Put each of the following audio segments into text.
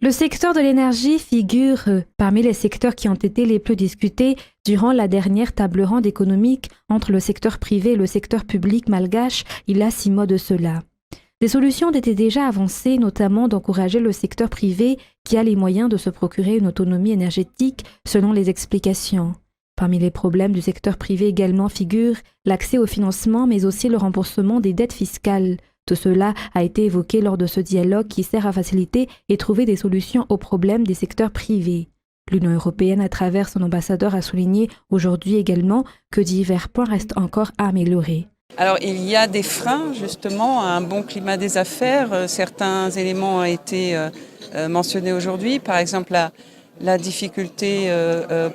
Le secteur de l'énergie figure parmi les secteurs qui ont été les plus discutés durant la dernière table ronde économique entre le secteur privé et le secteur public malgache il y a 6 mois de cela. Des solutions étaient déjà avancées, notamment d'encourager le secteur privé qui a les moyens de se procurer une autonomie énergétique selon les explications. Parmi les problèmes du secteur privé également figure l'accès au financement mais aussi le remboursement des dettes fiscales. Tout cela a été évoqué lors de ce dialogue qui sert à faciliter et trouver des solutions aux problèmes des secteurs privés. L'Union européenne, à travers son ambassadeur, a souligné aujourd'hui également que divers points restent encore à améliorer. Alors il y a des freins justement à un bon climat des affaires. Certains éléments ont été mentionnés aujourd'hui. Par exemple la difficulté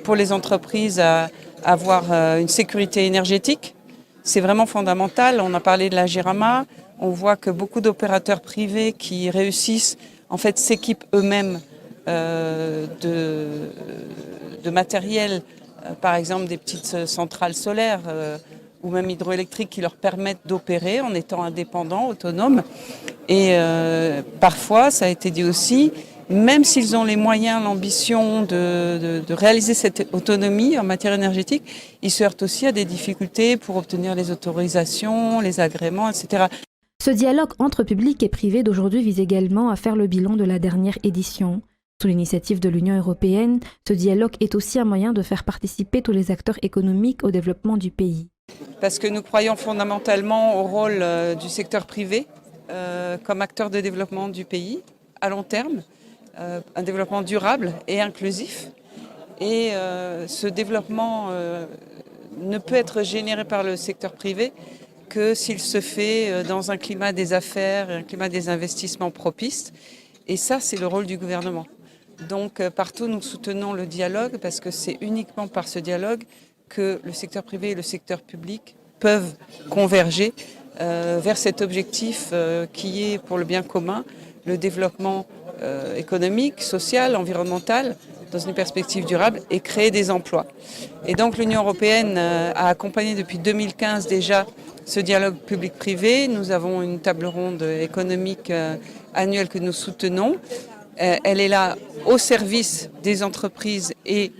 pour les entreprises à avoir une sécurité énergétique. C'est vraiment fondamental. On a parlé de la Gérama. On voit que beaucoup d'opérateurs privés qui réussissent en fait s'équipent eux-mêmes de matériel, par exemple des petites centrales solaires ou même hydroélectriques qui leur permettent d'opérer en étant indépendants, autonomes. Et parfois, ça a été dit aussi, même s'ils ont les moyens, l'ambition de réaliser cette autonomie en matière énergétique, ils se heurtent aussi à des difficultés pour obtenir les autorisations, les agréments, etc. Ce dialogue entre public et privé d'aujourd'hui vise également à faire le bilan de la dernière édition. Sous l'initiative de l'Union européenne, ce dialogue est aussi un moyen de faire participer tous les acteurs économiques au développement du pays. Parce que nous croyons fondamentalement au rôle du secteur privé comme acteur de développement du pays à long terme, un développement durable et inclusif. Et ce développement ne peut être généré par le secteur privé que s'il se fait dans un climat des affaires, un climat des investissements propice. Et ça, c'est le rôle du gouvernement. Donc partout, nous soutenons le dialogue parce que c'est uniquement par ce dialogue que le secteur privé et le secteur public peuvent converger vers cet objectif qui est pour le bien commun, le développement économique, social, environnemental, dans une perspective durable et créer des emplois. Et donc l'Union européenne a accompagné depuis 2015 déjà ce dialogue public-privé. Nous avons une table ronde économique annuelle que nous soutenons. Elle est là au service des entreprises et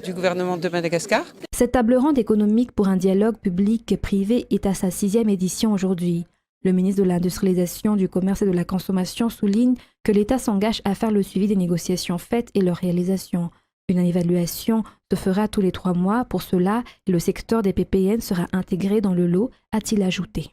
du gouvernement de Madagascar. Cette table ronde économique pour un dialogue public-privé est à sa 6e édition aujourd'hui. Le ministre de l'Industrialisation, du Commerce et de la Consommation souligne que l'État s'engage à faire le suivi des négociations faites et leur réalisation. Une évaluation se fera tous les 3 mois. Pour cela, le secteur des PPN sera intégré dans le lot, a-t-il ajouté.